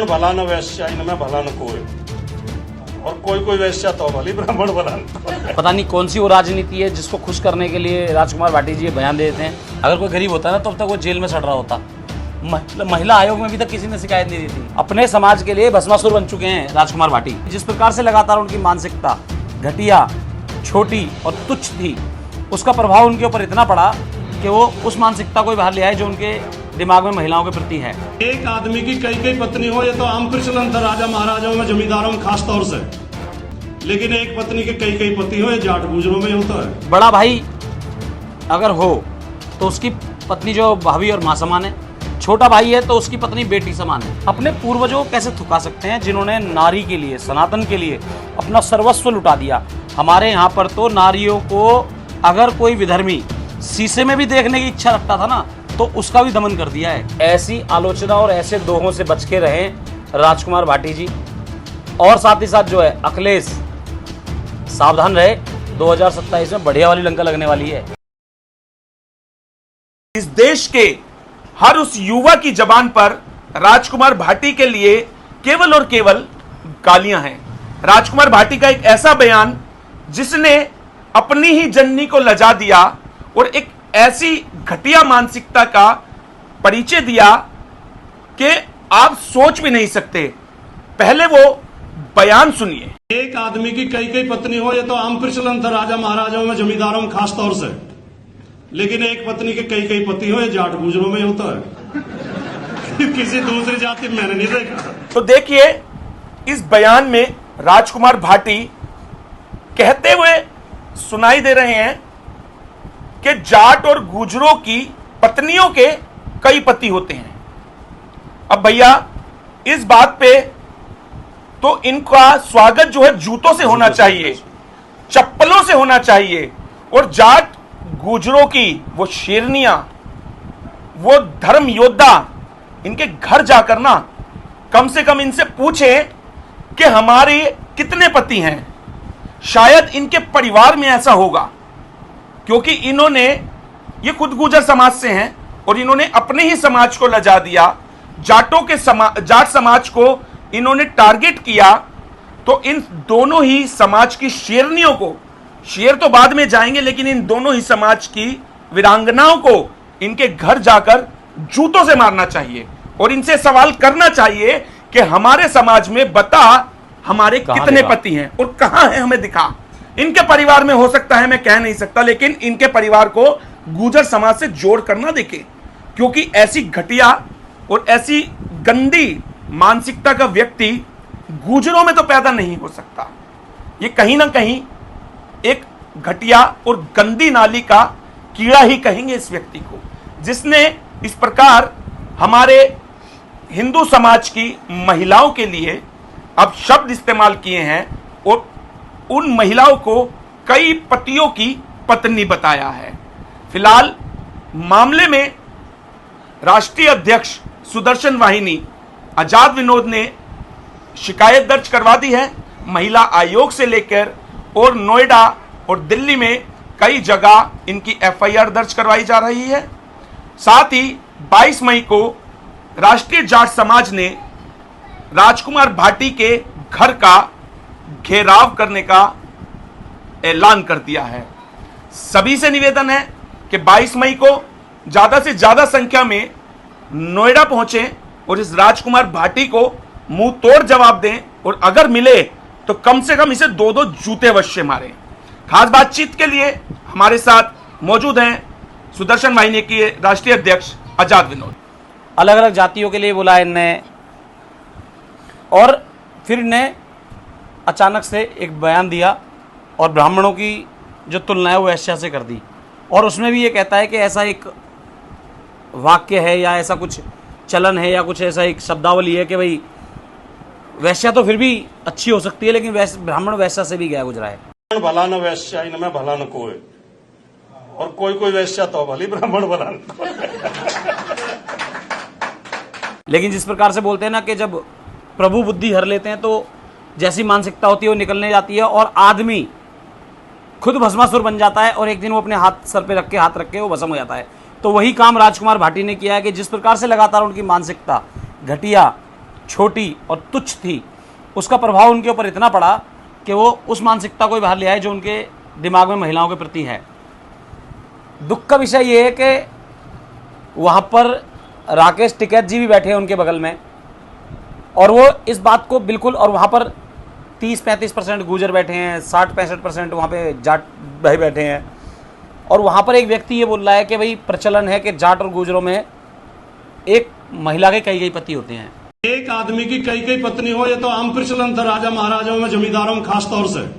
भला न वैश्या इनमें भला न कोई, और कोई वैश्या तो भली ब्राह्मण भला न कोई। पता नहीं कौन सी वो राजनीति है जिसको खुश करने के लिए राजकुमार भाटी जी ये बयान देते हैं। अगर कोई गरीब होता ना तो अब तक वो जेल में सड़ रहा होता। महिला आयोग में अभी तक किसी ने शिकायत नहीं दी थी। अपने समाज के लिए भस्मासुर बन चुके हैं राजकुमार भाटी। जिस प्रकार से लगातार उनकी मानसिकता घटिया, छोटी और तुच्छ थी, उसका प्रभाव उनके ऊपर इतना पड़ा कि वो उस मानसिकता को बाहर ले आए जो उनके दिमाग में महिलाओं के प्रति है। एक आदमी की कई पत्नी हो, ये तो आम प्रचलन था राजा महाराजाओं में, जमींदारों में खास तौर से, लेकिन एक पत्नी के कई पति हो, ये जाट गुजरों में होता है। बड़ा भाई अगर हो तो उसकी पत्नी जो भाभी और माँ समान है, छोटा भाई है तो उसकी पत्नी बेटी समान है। अपने पूर्वजों को कैसे थुका सकते हैं जिन्होंने नारी के लिए, सनातन के लिए अपना सर्वस्व लुटा दिया। हमारे यहाँ पर तो नारियों को अगर कोई विधर्मी शीशे में भी देखने की इच्छा रखता था ना तो उसका भी दमन कर दिया है। ऐसी आलोचना और ऐसे दोहों से बच के रहें राजकुमार भाटी जी, और साथ ही साथ जो है अखिलेश सावधान रहे, 2027 में बढ़िया वाली लंका लगने वाली है। इस देश के हर उस युवा की जबान पर राजकुमार भाटी के लिए केवल और केवल गालियां हैं। राजकुमार भाटी का एक ऐसा बयान जिसने अपनी ही जननी को लजा दिया और एक ऐसी घटिया मानसिकता का परिचय दिया कि आप सोच भी नहीं सकते। पहले वो बयान सुनिए। एक आदमी की कई पत्नी हो, ये तो आम प्रचलन था राजा महाराजाओं में, जमींदारों में खास तौर से, लेकिन एक पत्नी के कई पति हो, ये जाट गुजरों में होता है। किसी दूसरी जाति में मैंने नहीं देखा। तो देखिए इस बयान में राजकुमार भाटी कहते हुए सुनाई दे रहे हैं कि जाट और गुजरों की पत्नियों के कई पति होते हैं। अब भैया इस बात पे तो इनका स्वागत जो है जूतों से होना चाहिए, चप्पलों से होना चाहिए। और जाट गुजरों की वो शेरनियां, वो धर्म योद्धा, इनके घर जाकर ना कम से कम इनसे पूछें कि हमारे कितने पति हैं। शायद इनके परिवार में ऐसा होगा, क्योंकि इन्होंने, ये खुद गुजर समाज से हैं और इन्होंने अपने ही समाज को लजा दिया। जाट समाज को इन्होंने टारगेट किया। तो इन दोनों ही समाज की शेरनियों को, शेर तो बाद में जाएंगे, लेकिन इन दोनों ही समाज की वीरांगनाओं को इनके घर जाकर जूतों से मारना चाहिए और इनसे सवाल करना चाहिए कि हमारे समाज में बता हमारे कितने पति हैं और कहां है, हमें दिखा। इनके परिवार में हो सकता है, मैं कह नहीं सकता, लेकिन इनके परिवार को गुजर समाज से जोड़ कर ना देखे, क्योंकि ऐसी घटिया और ऐसी गंदी मानसिकता का व्यक्ति गुजरों में तो पैदा नहीं हो सकता। ये कहीं ना कहीं एक घटिया और गंदी नाली का कीड़ा ही कहेंगे इस व्यक्ति को, जिसने इस प्रकार हमारे हिंदू समाज की महिलाओं के लिए अब शब्द इस्तेमाल किए हैं और उन महिलाओं को कई पतियों की पत्नी बताया है। फिलहाल मामले में राष्ट्रीय अध्यक्ष सुदर्शन वाहिनी आजाद विनोद ने शिकायत दर्ज करवा दी है। महिला आयोग से लेकर और नोएडा और दिल्ली में कई जगह इनकी एफआईआर दर्ज करवाई जा रही है। साथ ही 22 मई को राष्ट्रीय जाट समाज ने राजकुमार भाटी के घर का घेराव करने का ऐलान कर दिया है। सभी से निवेदन है कि 22 मई को ज्यादा से ज्यादा संख्या में नोएडा पहुंचे और इस राजकुमार भाटी को मुंह तोड़ जवाब दें, और अगर मिले तो कम से कम इसे 2-2 जूते अवश्य मारें। खास बातचीत के लिए हमारे साथ मौजूद हैं सुदर्शन वाहिनी के राष्ट्रीय अध्यक्ष आजाद विनोद। अलग अलग जातियों के लिए बुलाया इन्हें, और फिर इन्हें अचानक से एक बयान दिया और ब्राह्मणों की जो तुलना है वो वैश्या से कर दी। और उसमें भी ये कहता है कि ऐसा एक वाक्य है या ऐसा कुछ चलन है या कुछ ऐसा एक शब्दावली है कि भाई वैश्या तो फिर भी अच्छी हो सकती है, लेकिन ब्राह्मण वैश्या से भी गया गुजरा है। भला न वैश्या इनमें भला न कोई, और कोई वैश्या तो भली ब्राह्मण भला न कोई। लेकिन जिस प्रकार से बोलते हैं ना कि जब प्रभु बुद्धि हर लेते हैं तो जैसी मानसिकता होती है वो निकलने जाती है और आदमी खुद भस्मासुर बन जाता है और एक दिन वो अपने हाथ सर पे रख के, हाथ रख के वो भस्म हो जाता है। तो वही काम राजकुमार भाटी ने किया है कि जिस प्रकार से लगातार उनकी मानसिकता घटिया, छोटी और तुच्छ थी, उसका प्रभाव उनके ऊपर इतना पड़ा कि वो उस मानसिकता को बाहर ले आए जो उनके दिमाग में महिलाओं के प्रति है। दुख का विषय ये है कि वहाँ पर राकेश टिकैत जी भी बैठे हैं उनके बगल में, और वो इस बात को बिल्कुल, और वहाँ पर 30-35% गुर्जर बैठे हैं, 60-65% वहाँ पे जाट भाई बैठे हैं, और वहाँ पर एक व्यक्ति ये बोल रहा है कि भाई प्रचलन है कि जाट और गुर्जरों में एक महिला के कई पति होते हैं। एक आदमी की कई पत्नी हो, ये तो आम प्रचलन था राजा महाराजाओं में, जमींदारों में खास तौर से।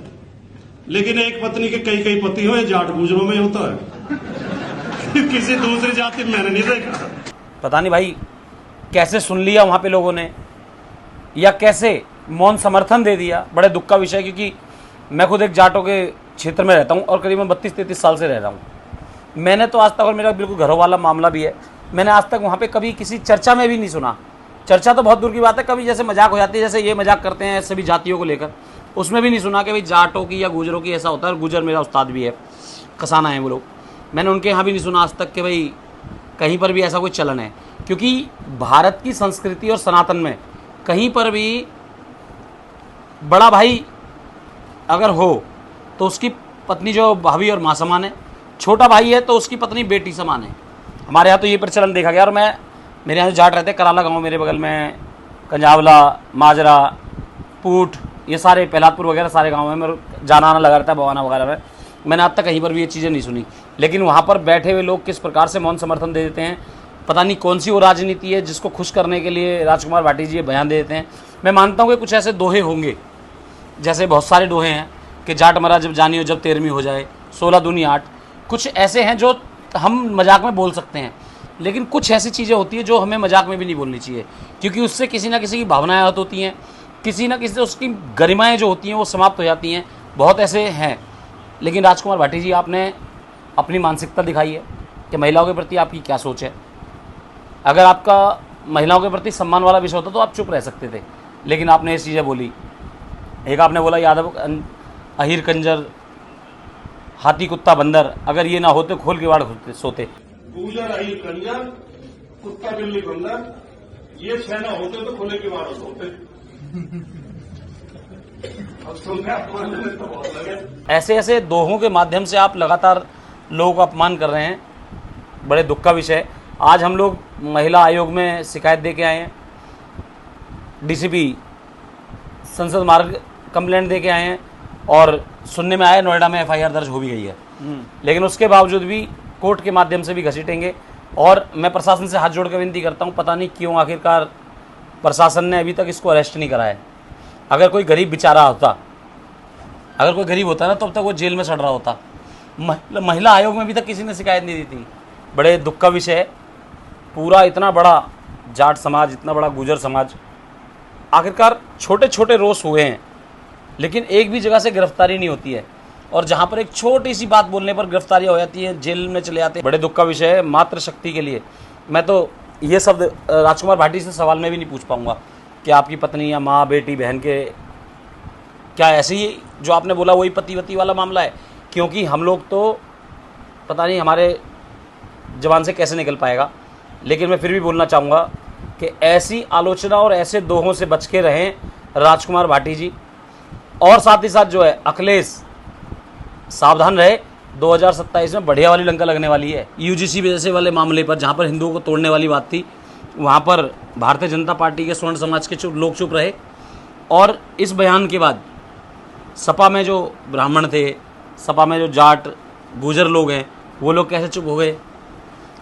लेकिन एक पत्नी के कई पति हो, ये जाट गुजरों में होता है। किसी दूसरी जाति में मैंने नहीं देखा। पता नहीं भाई कैसे सुन लिया वहाँ पे लोगों ने, या कैसे मौन समर्थन दे दिया। बड़े दुख का विषय, क्योंकि मैं खुद एक जाटों के क्षेत्र में रहता हूँ और करीबन 32-33 साल से रह रहा हूँ। मैंने तो आज तक, और मेरा बिल्कुल घरों वाला मामला भी है, मैंने आज तक वहाँ पे कभी किसी चर्चा में भी नहीं सुना। चर्चा तो बहुत दूर की बात है, कभी जैसे मजाक हो जाती है, जैसे ये मजाक करते हैं सभी जातियों को लेकर, उसमें भी नहीं सुना कि भाई जाटों की या गुजरों की ऐसा होता है। और गुजर मेरा उस्ताद भी है, कसाना है वो लोग, मैंने उनके यहाँ भी नहीं सुना आज तक कि भाई कहीं पर भी ऐसा कोई चलन है। क्योंकि भारत की संस्कृति और सनातन में कहीं पर भी बड़ा भाई अगर हो तो उसकी पत्नी जो भाभी और माँ समान है, छोटा भाई है तो उसकी पत्नी बेटी समान है। हमारे यहाँ तो ये प्रचलन देखा गया। और मेरे यहाँ जाट रहते हैं, कराला गांव मेरे बगल में, कंजावला, माजरा, पूट, ये सारे प्रहलादपुर वगैरह सारे गांव में मेरे जाना आना लगा रहता है, बवाना वगैरह में। मैंने आज तक कहीं पर भी ये चीज़ें नहीं सुनी। लेकिन वहाँ पर बैठे हुए लोग किस प्रकार से मौन समर्थन दे देते हैं, पता नहीं कौन सी वो राजनीति है जिसको खुश करने के लिए राजकुमार भाटी जी ये बयान दे देते हैं। मैं मानता हूँ कि कुछ ऐसे दोहे होंगे, जैसे बहुत सारे दोहे हैं कि जाट मरा जब जानी हो जब 13वीं हो जाए, 16 दूनी 8, कुछ ऐसे हैं जो हम मजाक में बोल सकते हैं। लेकिन कुछ ऐसी चीज़ें होती हैं जो हमें मजाक में भी नहीं बोलनी चाहिए, क्योंकि उससे किसी ना किसी की भावनाएं आहत होती हैं, किसी ना किसी से उसकी गरिमाएं जो होती हैं वो समाप्त हो जाती हैं। बहुत ऐसे हैं। लेकिन राजकुमार भाटी जी, आपने अपनी मानसिकता दिखाई है कि महिलाओं के प्रति आपकी क्या सोच है। अगर आपका महिलाओं के प्रति सम्मान वाला विषय होता तो आप चुप रह सकते थे, लेकिन आपने ये चीज़ें बोली। एक आपने बोला यादव अहिर कंजर हाथी कुत्ता बंदर, अगर ये ना होते खोल के वाड़ सोते। गुजर अहिर कंजर कुत्ता बिल्ली बंदर, ये छह ना होते तो खुले के वाड़ सोते। अब सुनकर अपमान तो बहुत लगे। ऐसे ऐसे दोहों के माध्यम से आप लगातार लोगों का अपमान कर रहे हैं। बड़े दुख का विषय। आज हम लोग महिला आयोग में शिकायत दे के आए हैं, डीसीपी संसद मार्ग कंप्लेंट दे के आए हैं, और सुनने में आया नोएडा में एफआईआर दर्ज हो भी गई है। लेकिन उसके बावजूद भी कोर्ट के माध्यम से भी घसीटेंगे। और मैं प्रशासन से हाथ जोड़ कर विनती करता हूँ, पता नहीं क्यों आखिरकार प्रशासन ने अभी तक इसको अरेस्ट नहीं करा है। अगर कोई गरीब बेचारा होता, अगर कोई गरीब होता ना, तब तक वो जेल में सड़ रहा होता। महिला आयोग में अभी तक किसी ने शिकायत नहीं दी थी। बड़े दुख का विषय है। पूरा इतना बड़ा जाट समाज, इतना बड़ा गुजर समाज, आखिरकार छोटे छोटे रोष हुए हैं, लेकिन एक भी जगह से गिरफ्तारी नहीं होती है। और जहाँ पर एक छोटी सी बात बोलने पर गिरफ्तारियाँ हो जाती है, जेल में चले जाते हैं। बड़े दुख का विषय है। मातृशक्ति के लिए मैं तो ये शब्द राजकुमार भाटी से सवाल में भी नहीं पूछ पाऊँगा कि आपकी पत्नी या माँ, बेटी, बहन के क्या ऐसे ही जो आपने बोला वही पति वती वाला मामला है। क्योंकि हम लोग तो पता नहीं हमारे जबान से कैसे निकल पाएगा। लेकिन मैं फिर भी बोलना चाहूँगा कि ऐसी आलोचना और ऐसे दोहों से बच के रहें राजकुमार भाटी जी। और साथ ही साथ जो है अखिलेश, सावधान रहे। 2027 में बढ़िया वाली लंका लगने वाली है। यूजीसी जैसे वाले मामले पर, जहाँ पर हिंदुओं को तोड़ने वाली बात थी, वहाँ पर भारतीय जनता पार्टी के स्वर्ण समाज के लोग चुप रहे। और इस बयान के बाद सपा में जो ब्राह्मण थे, सपा में जो जाट गुजर लोग हैं, वो लोग कैसे चुप हो गए?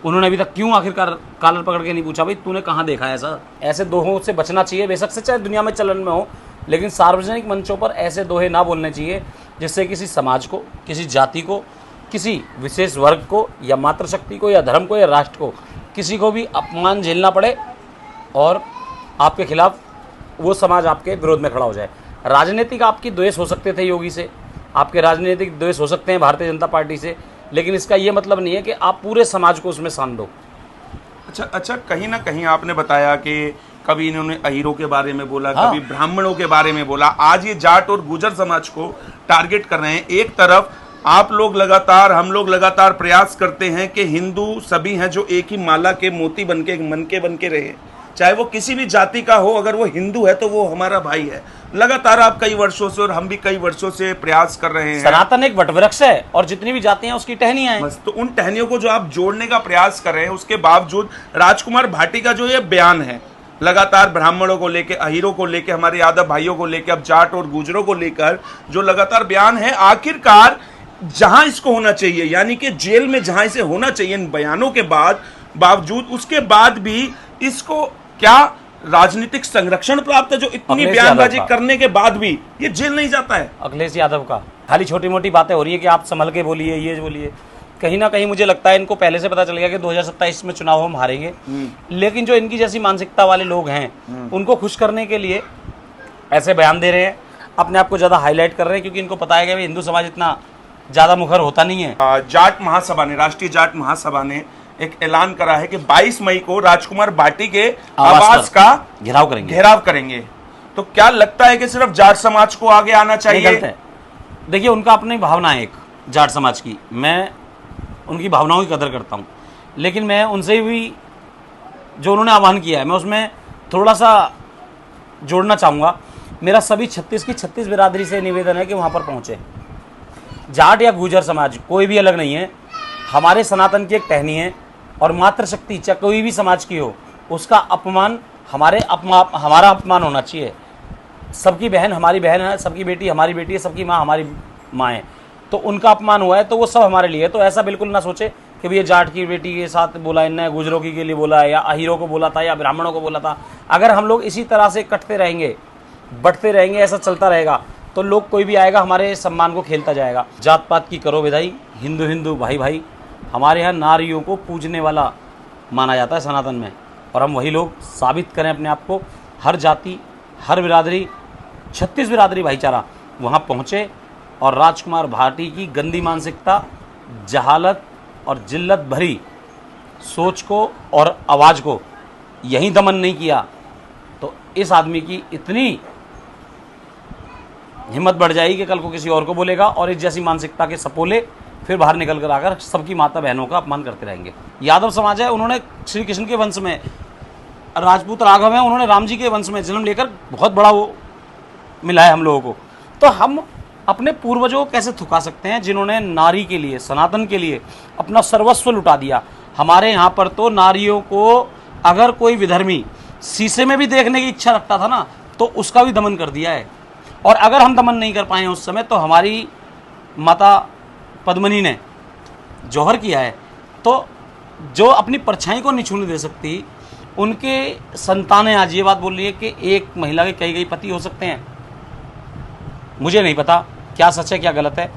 उन्होंने अभी तक क्यों आखिरकार कॉलर पकड़ के नहीं पूछा भाई तूने कहाँ देखा है ऐसा? ऐसे दोहों से बचना चाहिए। बेशक से चाहे दुनिया में चलन में हो, लेकिन सार्वजनिक मंचों पर ऐसे दोहे ना बोलने चाहिए जिससे किसी समाज को, किसी जाति को, किसी विशेष वर्ग को, या मातृशक्ति को, या धर्म को, या राष्ट्र को, किसी को भी अपमान झेलना पड़े और आपके खिलाफ वो समाज आपके विरोध में खड़ा हो जाए। राजनीतिक आपकी द्वेष हो सकते थे योगी से, आपके राजनीतिक द्वेष हो सकते हैं भारतीय जनता पार्टी से, लेकिन इसका ये मतलब नहीं है कि आप पूरे समाज को उसमें सान दो। अच्छा, कहीं ना कहीं आपने बताया कि कभी इन्होंने अहीरों के बारे में बोला, हाँ। कभी ब्राह्मणों के बारे में बोला, आज ये जाट और गुजर समाज को टारगेट कर रहे हैं। एक तरफ आप लोग लगातार, हम लोग लगातार प्रयास करते हैं कि हिंदू सभी हैं जो एक ही माला के मोती बनके, मनके बनके रहे। चाहे वो किसी भी जाति का हो, अगर वो हिंदू है तो वो हमारा भाई है। लगातार आप कई वर्षों से और हम भी कई वर्षों से प्रयास कर रहे हैं। सनातन एक वटवृक्ष है और जितनी भी जातियां उसकी टहनियां हैं। बस तो उन टहनियों को जो आप जोड़ने का प्रयास कर रहे हैं, उसके बावजूद राजकुमार भाटी का जो ये बयान है, लगातार ब्राह्मणों को लेके, अहीरों को लेके, हमारे यादव भाइयों को लेके, अब जाट और गुजरों को लेकर जो लगातार बयान है, आखिरकार जहां इसको होना चाहिए, यानी कि जेल में जहां इसे होना चाहिए इन बयानों के बावजूद, उसके बाद भी इसको क्या राजनीतिक संरक्षण प्राप्त है, जो इतनी बयानबाजी करने के बाद भी ये जेल नहीं जाता है? अखिलेश यादव का खाली छोटी मोटी बातें हो रही है कि आप संभल के बोलिए, ये बोलिए। कहीं ना कहीं मुझे लगता है इनको पहले से पता चल गया कि 2027 में चुनाव हम हारेंगे, लेकिन जो इनकी जैसी मानसिकता वाले लोग हैं उनको खुश करने के लिए ऐसे बयान दे रहे हैं, अपने आप को ज्यादा हाईलाइट कर रहे हैं, क्योंकि इनको पता है कि हिंदू समाज इतना ज्यादा मुखर होता नहीं है। जाट महासभा ने, राष्ट्रीय जाट महासभा ने एक ऐलान करा है कि 22 मई को राजकुमार भाटी के आवास का घेराव करेंगे। तो क्या लगता है कि सिर्फ जाट समाज को आगे आना चाहिए? गलत है। देखिए, उनका अपनी भावना है एक जाट समाज की, मैं उनकी भावनाओं की कदर करता हूं, लेकिन मैं उनसे भी जो उन्होंने आह्वान किया है मैं उसमें थोड़ा सा जोड़ना चाहूँगा। मेरा सभी 36 की 36 बिरादरी से निवेदन है कि वहाँ पर पहुँचे। जाट या गुर्जर समाज कोई भी अलग नहीं है, हमारे सनातन की एक टहनी है, और मातृशक्ति चाहे कोई भी समाज की हो उसका अपमान हमारा अपमान होना चाहिए। सबकी बहन हमारी बहन है, सबकी बेटी हमारी बेटी है, सबकी माँ हमारी माँ है, तो उनका अपमान हुआ है तो वो सब हमारे लिए है। तो ऐसा बिल्कुल ना सोचे कि भैया जाट की बेटी के साथ बोला, इनने गुजरों के लिए बोला है, या अहीरों को बोला था, या ब्राह्मणों को बोला था। अगर हम लोग इसी तरह से कटते रहेंगे, बढ़ते रहेंगे, ऐसा चलता रहेगा, तो लोग कोई भी आएगा हमारे सम्मान को खेलता जाएगा। जात पात की करो विदाई, हिंदू हिंदू भाई भाई। हमारे यहाँ नारियों को पूजने वाला माना जाता है सनातन में, और हम वही लोग साबित करें अपने आप को। हर जाति, हर बिरादरी, 36 बिरादरी भाईचारा वहाँ पहुँचे और राजकुमार भाटी की गंदी मानसिकता, जहालत और जिल्लत भरी सोच को और आवाज़ को यहीं दमन नहीं किया तो इस आदमी की इतनी हिम्मत बढ़ जाएगी कि कल को किसी और को बोलेगा, और इस जैसी मानसिकता के सपोले फिर बाहर निकल कर आकर सबकी माता बहनों का अपमान करते रहेंगे। यादव समाज है, उन्होंने श्री कृष्ण के वंश में, राजपूत राघव हैं, उन्होंने राम जी के वंश में जन्म लेकर बहुत बड़ा वो मिला है हम लोगों को। तो हम अपने पूर्वजों को कैसे थुका सकते हैं जिन्होंने नारी के लिए, सनातन के लिए अपना सर्वस्व लुटा दिया। हमारे यहाँ पर तो नारियों को अगर कोई विधर्मी शीशे में भी देखने की इच्छा रखता था ना, तो उसका भी दमन कर दिया है। और अगर हम दमन नहीं कर पाए उस समय, तो हमारी माता पद्मिनी ने जौहर किया है। तो जो अपनी परछाई को नहीं छूने दे सकती, उनके संतानें आज ये बात बोल रही है कि एक महिला के कई पति हो सकते हैं। मुझे नहीं पता क्या सच है क्या गलत है,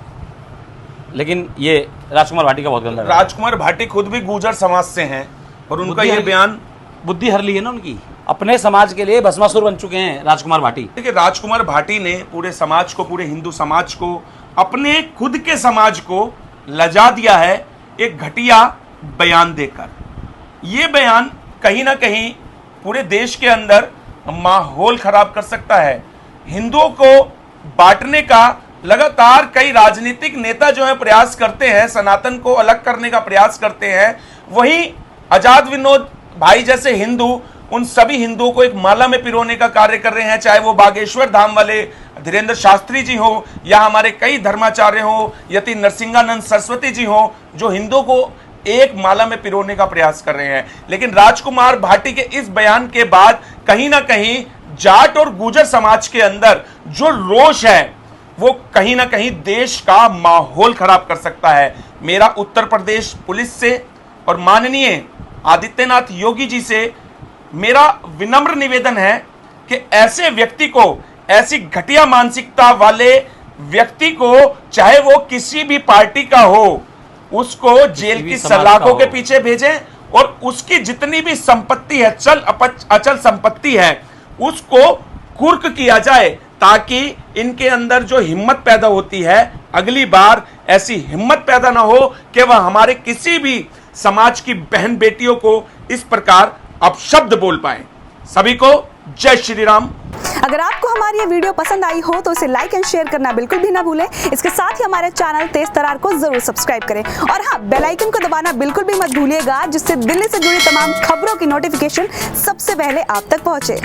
लेकिन ये राजकुमार भाटी का बहुत गलत है। राजकुमार भाटी खुद भी गुर्जर समाज से हैं, और उनका ये बयान, बुद्धि हर ली है ना उनकी, अपने समाज के लिए भस्मासुर बन चुके हैं राजकुमार भाटी। देखिए, राजकुमार भाटी ने पूरे समाज को, पूरे हिंदू समाज को, अपने खुद के समाज को लजा दिया है एक घटिया बयान देकर। ये बयान कहीं ना कहीं पूरे देश के अंदर माहौल खराब कर सकता है। हिंदुओं को बांटने का लगातार कई राजनीतिक नेता जो है प्रयास करते हैं, सनातन को अलग करने का प्रयास करते हैं। वहीं आजाद विनोद भाई जैसे हिंदू उन सभी हिंदुओं को एक माला में पिरोने का कार्य कर रहे हैं, चाहे वो बागेश्वर धाम वाले धीरेन्द्र शास्त्री जी हो, या हमारे कई धर्माचार्य हो, यति नरसिंहानंद सरस्वती जी हो, जो हिंदुओं को एक माला में पिरोने का प्रयास कर रहे हैं। लेकिन राजकुमार भाटी के इस बयान के बाद कहीं ना कहीं जाट और गुर्जर समाज के अंदर जो रोष है वो कहीं ना कहीं देश का माहौल खराब कर सकता है। मेरा उत्तर प्रदेश पुलिस से और माननीय आदित्यनाथ योगी जी से मेरा विनम्र निवेदन है कि ऐसे व्यक्ति को, ऐसी घटिया मानसिकता वाले व्यक्ति को, चाहे वो किसी भी पार्टी का हो, उसको जेल की सलाखों के पीछे भेजें, और उसकी जितनी भी संपत्ति है, अचल संपत्ति है, उसको कुर्क किया जाए, ताकि इनके अंदर जो हिम्मत पैदा होती है, अगली बार ऐसी हिम्मत पैदा ना हो कि वह हमारे किसी भी समाज की बहन बेटियों को इस प्रकार अपशब्द बोल पाए। सभी को जय श्री राम। अगर आपको हमारी ये वीडियो पसंद आई हो तो इसे लाइक एंड शेयर करना बिल्कुल भी ना भूलें। इसके साथ ही हमारे चैनल तेज तरार को जरूर सब्सक्राइब करें और हाँ, बेल आइकन को दबाना बिल्कुल भी मत भूलिएगा, जिससे दिल्ली से जुड़ी तमाम खबरों की नोटिफिकेशन सबसे पहले आप तक पहुंचे।